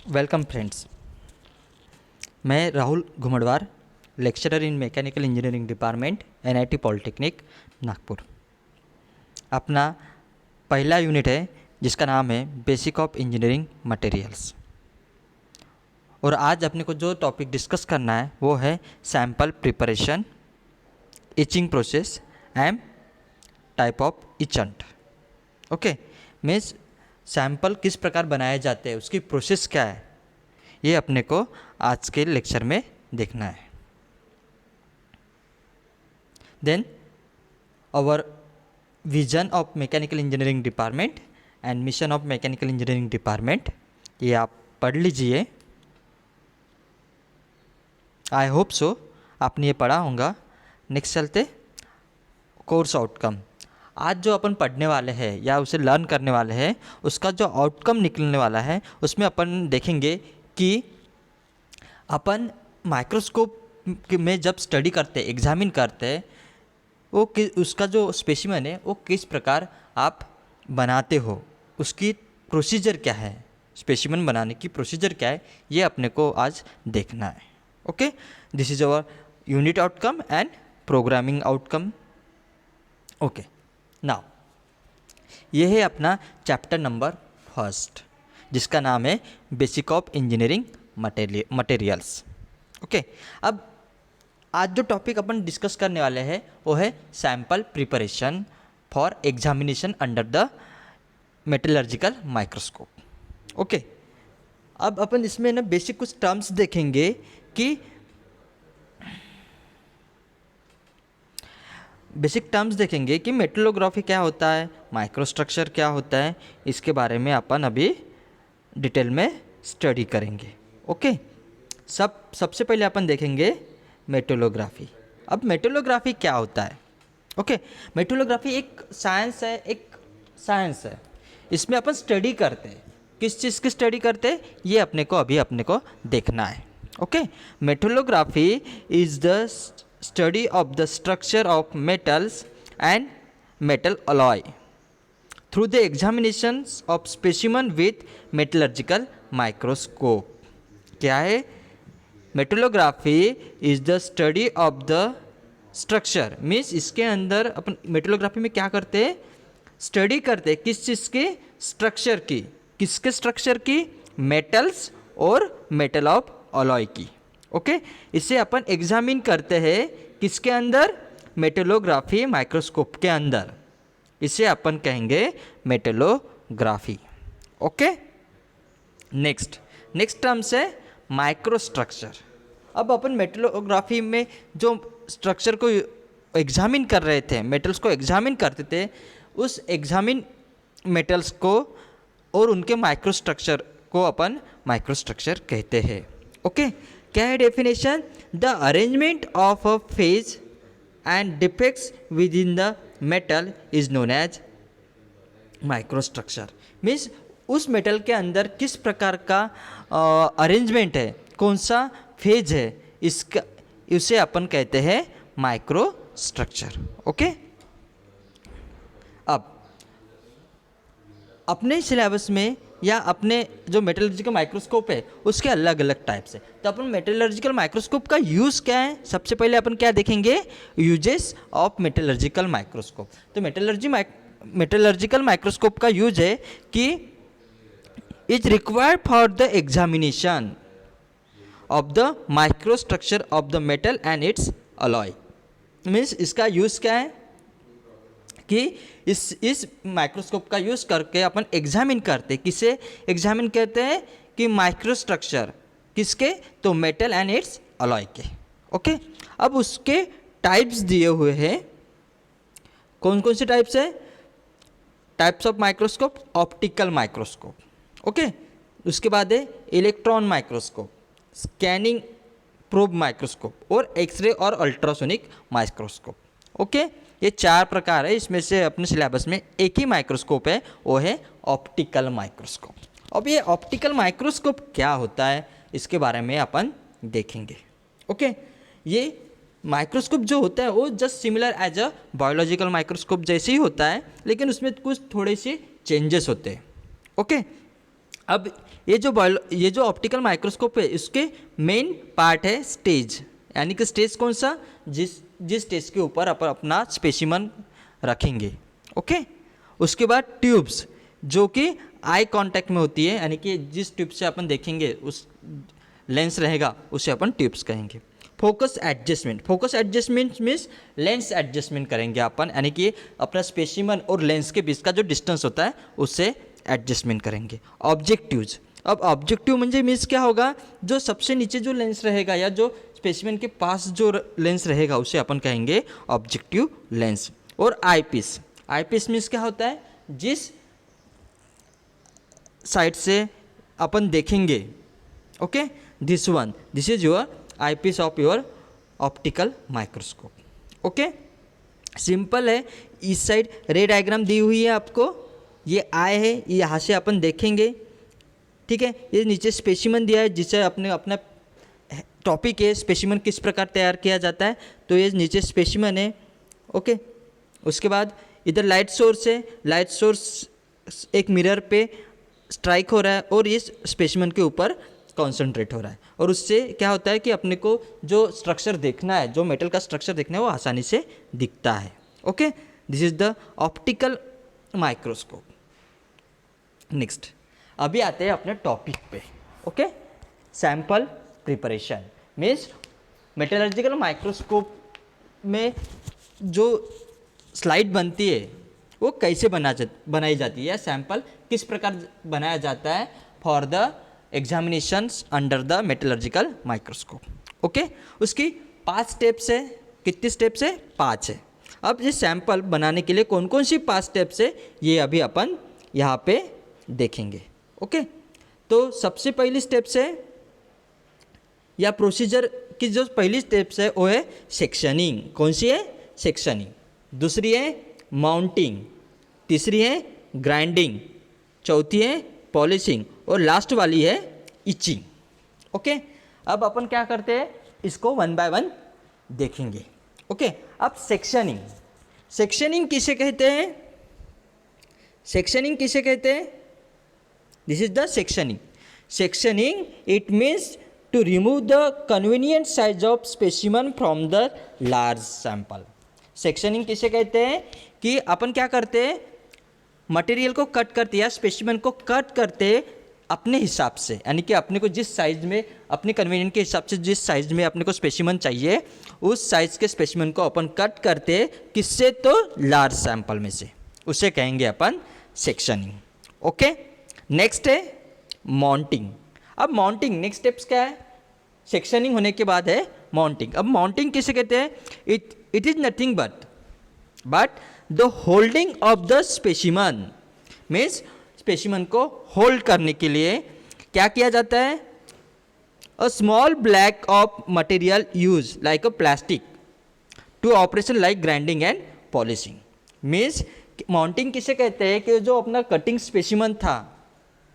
Welcome friends. मैं Rahul Ghumadwar, lecturer in mechanical engineering department NIT polytechnic Nagpur. अपना पहला यूनिट है जिसका नाम है बेसिक ऑफ इंजीनियरिंग मटेरियल्स। और आज अपने को जो टॉपिक डिस्कस करना है वो है sample preparation, etching process and type of etchant. Okay, means sample किस प्रकार बनाए जाते हैं, उसकी प्रोसेस क्या है, ये अपने को आज के लेक्चर में देखना है। Then our vision of mechanical engineering department and mission of mechanical engineering department, ये आप पढ़ लीजिए। आई होप सो आपने ये पढ़ा होगा। नेक्स्ट चलते कोर्स आउटकम। आज जो अपन पढ़ने वाले हैं या उसे लर्न करने वाले हैं, उसका जो आउटकम निकलने वाला है उसमें अपन देखेंगे कि अपन माइक्रोस्कोप में जब स्टडी करते हैं, एग्जामिन करते हैं, वो उसका जो स्पेसिमेन है वो किस प्रकार आप बनाते हो, उसकी प्रोसीजर क्या है, स्पेसिमेन बनाने की प्रोसीजर क्या है, ये अपने को आज देखना है। Okay, this is our unit outcome and programming outcome. Okay, now ये है अपना चैप्टर नंबर फर्स्ट जिसका नाम है basic of engineering materials. Okay, अब आज जो टॉपिक अपन डिस्कस करने वाले हैं वो है sample preparation for examination under the metallurgical microscope. Okay, अब अपन इसमें ना बेसिक कुछ टर्म्स देखेंगे कि मेटलोग्राफी क्या होता है, माइक्रोस्ट्रक्चर क्या होता है, इसके बारे में अपन अभी डिटेल में स्टडी करेंगे। ओके, सबसे पहले अपन देखेंगे मेटलोग्राफी। अब मेटलोग्राफी क्या होता है? ओके, मेटलोग्राफी एक साइंस है। इसमें अपन स्टडी करते हैं। किस चीज़ की स्टडी करते हैं, ये अपने को देखना है। Okay, metallography is the study of the structure of metals and metal alloy through the examinations of specimen with metallurgical microscope। क्या है? Metallography is the study of the structure, means इसके अंदर अपन मेटलोग्राफी में क्या करते हैं, स्टडी करते हैं किस चीज़ के स्ट्रक्चर की, किसके स्ट्रक्चर की, मेटल्स और मेटल ऑफ अलॉय की। ओके, इसे अपन एग्जामिन करते हैं किसके अंदर, मेटलोग्राफी माइक्रोस्कोप के अंदर। इसे अपन कहेंगे मेटलोग्राफी। ओके, नेक्स्ट टर्म्स है माइक्रोस्ट्रक्चर। अब अपन मेटलोग्राफी में जो स्ट्रक्चर को एग्जामिन कर रहे थे, मेटल्स को एग्जामिन करते थे, उस एग्जामिन मेटल्स को और उनके माइक्रोस्ट्रक्चर को अपन माइक्रोस्ट्रक्चर कहते हैं। ओके, क्या है definition? The arrangement of a phase and defects within the metal is known as microstructure. Means उस मेटल के अंदर किस प्रकार का अरेंजमेंट है, कौन सा फेज है, इसका उसे अपन कहते हैं माइक्रोस्ट्रक्चर। ओके, अब अपने सिलेबस में या अपने जो मेटलर्जिकल माइक्रोस्कोप है उसके अलग अलग टाइप्स है। तो अपन मेटलर्जिकल माइक्रोस्कोप का यूज़ क्या है, सबसे पहले अपन क्या देखेंगे, यूजेस ऑफ मेटलर्जिकल माइक्रोस्कोप। तो मेटलर्जिकल माइक्रोस्कोप का यूज है कि is required for the examination of the microstructure of the metal and it's alloy. Means इसका यूज़ क्या है कि इस माइक्रोस्कोप का यूज़ करके अपन एग्जामिन करते, किसे एग्जामिन करते हैं कि माइक्रोस्ट्रक्चर किसके, तो मेटल एंड इट्स अलॉय के। ओके, अब उसके टाइप्स दिए हुए हैं। कौन कौन से टाइप्स है? Types of microscope, optical microscope. Okay, उसके बाद है electron microscope, scanning probe microscope और एक्सरे और अल्ट्रासोनिक माइक्रोस्कोप। ओके, ये 4 प्रकार है। इसमें से अपने सिलेबस में एक ही माइक्रोस्कोप है, वो है ऑप्टिकल माइक्रोस्कोप। अब ये ऑप्टिकल माइक्रोस्कोप क्या होता है, इसके बारे में अपन देखेंगे। ओके, ये माइक्रोस्कोप जो होता है वो just similar as a biological microscope जैसे ही होता है, लेकिन उसमें कुछ थोड़े से चेंजेस होते हैं। ओके, अब ये जो ऑप्टिकल माइक्रोस्कोप है इसके मेन पार्ट है स्टेज, यानी कि स्टेज कौन सा, जिस स्टेज के ऊपर अपन अपना स्पेसिमन रखेंगे। ओके, उसके बाद ट्यूब्स जो कि आई कांटेक्ट में होती है, यानी कि जिस ट्यूब से अपन देखेंगे उस लेंस रहेगा उसे अपन ट्यूब्स कहेंगे। Focus adjustment means lens adjustment करेंगे अपन, यानी कि अपना स्पेसिमन और लेंस के बीच का जो डिस्टेंस होता है उससे एडजस्टमेंट करेंगे। ऑब्जेक्टिव्स, अब ऑब्जेक्टिव म्हणजे मीन्स क्या होगा, जो सबसे नीचे जो लेंस रहेगा या जो स्पेसिमन के पास जो लेंस रहेगा उसे अपन कहेंगे ऑब्जेक्टिव लेंस। और आई पीस मीन्स क्या होता है, जिस साइड से अपन देखेंगे। Okay, this is your eyepiece of your optical microscope. Okay, simple है। इस साइड रे डायग्राम दी हुई है आपको, ये आई है, यहाँ से अपन देखेंगे। ठीक है, ये नीचे स्पेसिमन दिया है जिससे अपने अपना टॉपिक है स्पेसिमन किस प्रकार तैयार किया जाता है, तो ये नीचे स्पेसिमन है। ओके, उसके बाद इधर लाइट सोर्स है, लाइट सोर्स एक मिरर पे स्ट्राइक हो रहा है और इस स्पेसिमन के ऊपर कॉन्सेंट्रेट हो रहा है, और उससे क्या होता है कि अपने को जो स्ट्रक्चर देखना है, जो मेटल का स्ट्रक्चर देखना है वो आसानी से दिखता है। Okay, this is the optical microscope. Next, अभी आते हैं अपने टॉपिक पे। Okay, sample preparation means metallurgical microscope में जो स्लाइड बनती है वो कैसे बनाई जाती है, या सैंपल किस प्रकार बनाया जाता है for the examinations under the metallurgical microscope. Okay, उसकी 5 स्टेप्स है। कितनी स्टेप्स है? 5 है। अब ये सैंपल बनाने के लिए कौन कौन सी 5 स्टेप्स है ये अभी अपन यहाँ पे देखेंगे। ओके, तो सबसे पहली स्टेप्स है या प्रोसीजर की जो पहली स्टेप्स है वो है सेक्शनिंग। कौन सी है? सेक्शनिंग। दूसरी है माउंटिंग, तीसरी है ग्राइंडिंग, चौथी है पॉलिशिंग और लास्ट वाली है इचिंग। ओके, अब अपन क्या करते हैं, इसको 1 बाय 1 देखेंगे। ओके, अब सेक्शनिंग किसे कहते हैं? सेक्शनिंग किसे कहते हैं? This is the sectioning it means to remove the convenient size of specimen from the large sample. Sectioning किसे कहते हैं कि अपन क्या करते हैं, मटेरियल को कट करते या स्पेसिमन को कट करते अपने हिसाब से, यानी कि अपने को जिस साइज में, अपने कन्वीनियंट के हिसाब से जिस साइज में अपने को स्पेसिमन चाहिए उस साइज के स्पेसिमन को अपन कट करते किससे, तो लार्ज सैंपल में से, उसे कहेंगे अपन सेक्शनिंग। ओके, नेक्स्ट है माउंटिंग। अब माउंटिंग नेक्स्ट स्टेप्स क्या है? सेक्शनिंग होने के बाद है माउंटिंग। अब माउंटिंग किसे कहते हैं? It is nothing but the holding of the specimen means specimen को होल्ड करने के लिए क्या किया जाता है, a small block of material use like a plastic to operation like grinding and polishing. Means mounting किसे कहते हैं कि जो अपना कटिंग स्पेसिमन था,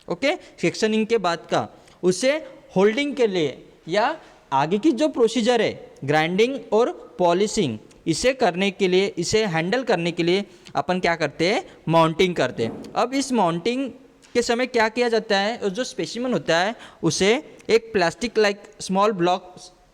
ओके, सेक्शनिंग के बाद का, उसे होल्डिंग के लिए या आगे की जो प्रोसीजर है ग्राइंडिंग और पॉलिशिंग, इसे करने के लिए, इसे हैंडल करने के लिए अपन क्या करते हैं, माउंटिंग करते हैं। अब इस माउंटिंग के समय क्या किया जाता है, जो स्पेसिमन होता है उसे एक प्लास्टिक लाइक स्मॉल ब्लॉक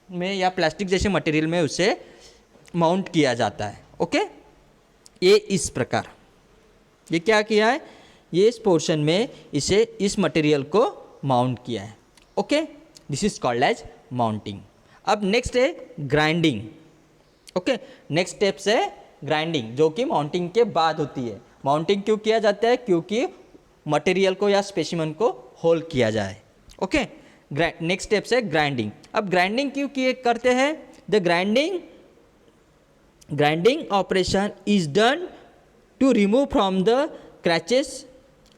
में या प्लास्टिक जैसे मटेरियल में उसे माउंट किया जाता है। ओके, ये इस प्रकार, ये क्या किया है, ये इस पोर्शन में इसे इस मटेरियल को माउंट किया है। Okay, this is called as mounting. अब नेक्स्ट है ग्राइंडिंग। ओके, नेक्स्ट स्टेप्स है ग्राइंडिंग, जो कि माउंटिंग के बाद होती है। माउंटिंग क्यों किया जाता है? क्योंकि मटेरियल को या स्पेसिमन को होल्ड किया जाए। ओके, नेक्स्ट स्टेप्स है ग्राइंडिंग। अब ग्राइंडिंग क्यों किए करते हैं? The grinding operation is done to remove from the scratches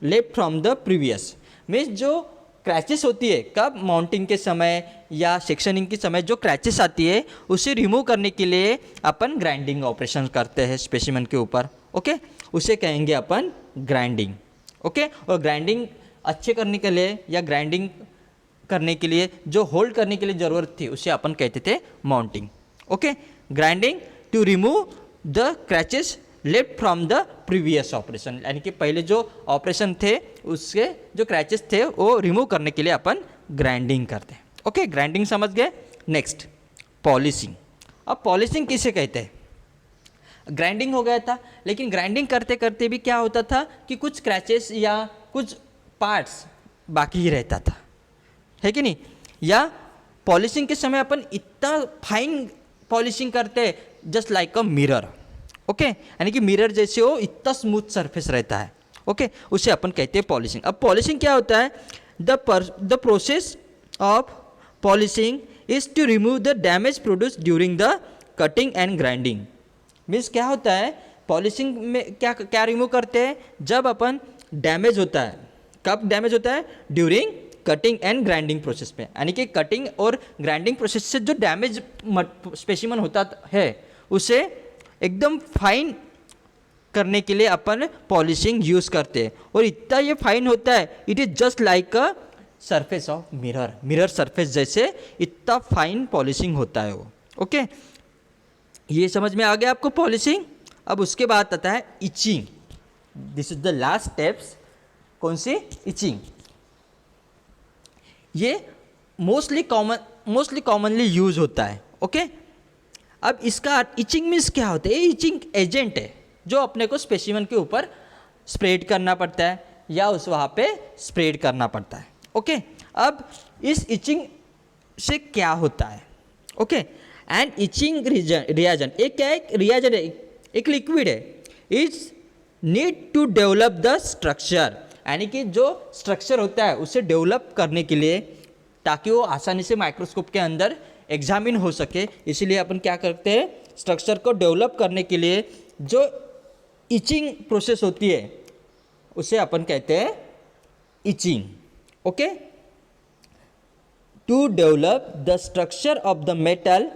left from the previous. Means जो क्रैचेस होती है कब, माउंटिंग के समय या सेक्शनिंग के समय जो क्रैचेस आती है उसे रिमूव करने के लिए अपन ग्राइंडिंग ऑपरेशन करते हैं स्पेसिमन के ऊपर। ओके, उसे कहेंगे अपन ग्राइंडिंग। ओके, और ग्राइंडिंग अच्छे करने के लिए या ग्राइंडिंग करने के लिए जो होल्ड करने के लिए ज़रूरत थी उसे अपन कहते थे mounting. Okay, grinding to remove the scratches left from the previous operation, यानी कि पहले जो ऑपरेशन थे उसके जो क्रैचेस थे वो रिमूव करने के लिए अपन ग्राइंडिंग करते हैं। ओके, ग्राइंडिंग समझ गए। Next polishing. अब पॉलिशिंग किसे कहते हैं? ग्राइंडिंग हो गया था, लेकिन ग्राइंडिंग करते करते भी क्या होता था कि कुछ क्रैचेस या कुछ पार्ट्स बाकी ही रहता था, है कि नहीं? या पॉलिशिंग के समय अपन इतना फाइन पॉलिशिंग करते हैं just like a mirror. Okay, यानी कि मिरर जैसे हो इतना स्मूथ सरफेस रहता है। ओके, उसे अपन कहते हैं पॉलिशिंग। अब पॉलिशिंग क्या होता है? The process of polishing is to remove the damage produce during the cutting and grinding. Means क्या होता है पॉलिशिंग में? क्या क्या रिमूव करते हैं जब अपन डैमेज होता है। कब डैमेज होता है? During cutting and grinding process में, यानी कि कटिंग और ग्राइंडिंग प्रोसेस से जो डैमेज स्पेसिमन होता है उसे एकदम फाइन करने के लिए अपन पॉलिशिंग यूज़ करते हैं। और इतना ये फाइन होता है, it is just like a surface of mirror, mirror surface जैसे इतना फाइन पॉलिशिंग होता है वो। ओके, ये समझ में आ गया आपको पॉलिशिंग। अब उसके बाद आता है etching. This is the last steps. कौन सी? इचिंग। ये मोस्टली कॉमनली यूज होता है। ओके, अब इसका इचिंग मीन्स क्या होता है? ये इचिंग एजेंट है जो अपने को स्पेसिमन के ऊपर स्प्रेड करना पड़ता है या उस वहाँ पे स्प्रेड करना पड़ता है। ओके, अब इस इचिंग से क्या होता है? ओके, एंड इचिंग रिएजेंट एक क्या है? एक रिएजेंट है, एक लिक्विड है। Is need to develop the structure, यानी कि जो स्ट्रक्चर होता है उसे डेवलप करने के लिए, ताकि वो आसानी से माइक्रोस्कोप के अंदर एग्जामिन हो सके। इसीलिए अपन क्या करते हैं? स्ट्रक्चर को डेवलप करने के लिए जो इचिंग प्रोसेस होती है उसे अपन कहते हैं etching. Okay, to develop the structure of the metal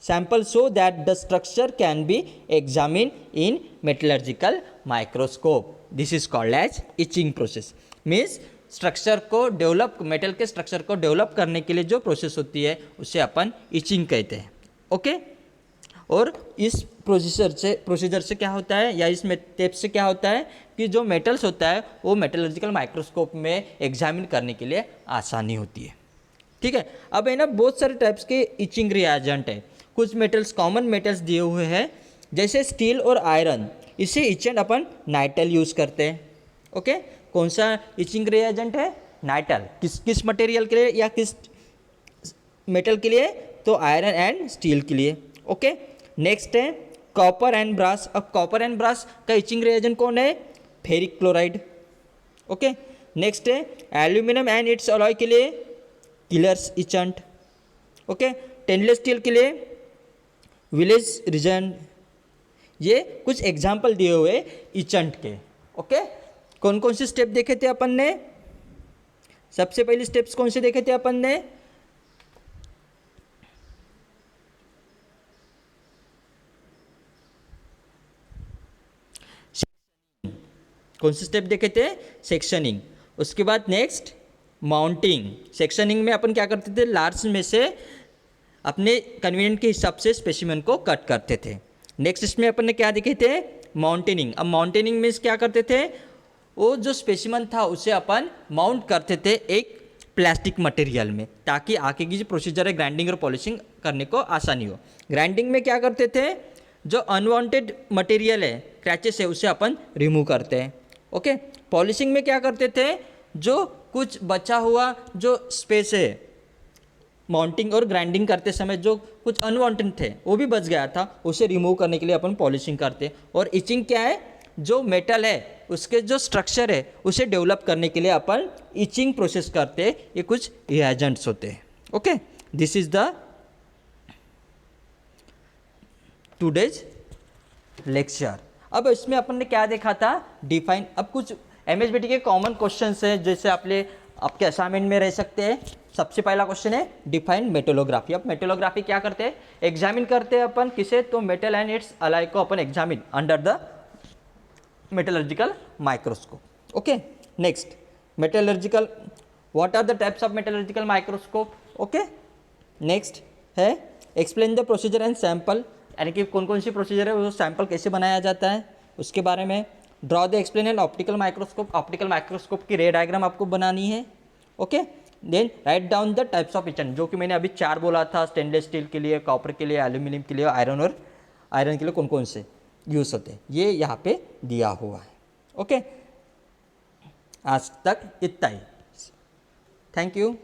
sample so that the structure can be examined in metallurgical microscope. This is called as etching process. Means structure को डेवलप, मेटल के structure को develop करने के लिए जो process होती है उसे अपन इचिंग कहते हैं। ओके, और इस प्रोसीजर से क्या होता है या इस स्टेप से क्या होता है कि जो मेटल्स होता है वो मेटलर्जिकल माइक्रोस्कोप में एग्जामिन करने के लिए आसानी होती है। ठीक है, अब है ना बहुत सारे टाइप्स के इचिंग रिएजेंट है। कुछ मेटल्स, कॉमन मेटल्स दिए हुए हैं जैसे स्टील और आयरन, इसे इचेंट अपन नाइटल यूज़ करते हैं। ओके, कौन सा इचिंग रिएजेंट है? नाइटल। किस मटेरियल के लिए या किस मेटल के लिए? तो आयरन एंड स्टील के लिए। ओके, नेक्स्ट है कॉपर एंड ब्रास। अब कॉपर एंड ब्रास का इचिंग रिएजेंट कौन है? Ferric chloride. ओके, नेक्स्ट है एल्यूमिनियम एंड इट्स अलॉय के लिए killers etchant. Okay, stainless steel के लिए विलेज रीजन। ये कुछ एग्जाम्पल दिए हुए इचेंट के। ओके, कौन कौन से स्टेप देखे थे अपन ने? सबसे पहले स्टेप्स कौन से देखे थे अपन ने? कौन से स्टेप देखे थे? सेक्शनिंग। उसके बाद नेक्स्ट माउंटिंग। सेक्शनिंग में अपन क्या करते थे? लार्ज में से अपने कन्वीनियंट के हिसाब से स्पेसिमेन को कट करते थे। नेक्स्ट इसमें अपन ने क्या देखे थे? माउंटेनिंग। अब माउंटेनिंग में क्या करते थे? वो जो स्पेसिमेन था उसे अपन माउंट करते थे एक प्लास्टिक मटेरियल में, ताकि आगे की जो प्रोसीजर है ग्राइंडिंग और पॉलिशिंग करने को आसानी हो। ग्राइंडिंग में क्या करते थे? जो अनवांटेड मटेरियल है, क्रैचेस है, उसे अपन रिमूव करते हैं। ओके, पॉलिशिंग में क्या करते थे? जो कुछ बचा हुआ जो स्पेस है माउंटिंग और ग्राइंडिंग करते समय जो कुछ अनवांटेड थे वो भी बच गया था, उसे रिमूव करने के लिए अपन पॉलिशिंग करते हैं। और इचिंग क्या है? जो मेटल है उसके जो स्ट्रक्चर है उसे डेवलप करने के लिए अपन इचिंग प्रोसेस करते हैं। ये कुछ रिएजेंट्स होते हैं। Okay, this is the today's lecture. अब इसमें अपन ने क्या देखा था? डिफाइन। अब कुछ एमएसबीटी के कॉमन क्वेश्चंस हैं जैसे आपके असाइनमेंट में रह सकते हैं। सबसे पहला क्वेश्चन है डिफाइन मेटलोग्राफी। अब मेटलोग्राफी क्या करते हैं? एग्जामिन करते हैं अपन किसे? तो मेटल एंड इट्स अलाय को अपन examine under the metallurgical microscope. Okay, next metallurgical, what are the types of metallurgical microscope? Okay, next है explain the procedure and sample यानी कि कौन कौन सी प्रोसीजर है, वो सैंपल कैसे बनाया जाता है उसके बारे में। Draw the explain an optical microscope, optical microscope की रे डायग्राम आपको बनानी है। Okay, then write down the types of etching, जो कि मैंने अभी 4 बोला था, स्टेनलेस स्टील के लिए, कॉपर के लिए, एल्यूमिनियम के लिए, आयरन के लिए कौन कौन से यूज़ होते हैं, ये यहाँ पे दिया हुआ है। ओके, आज तक इतना ही। Thank you.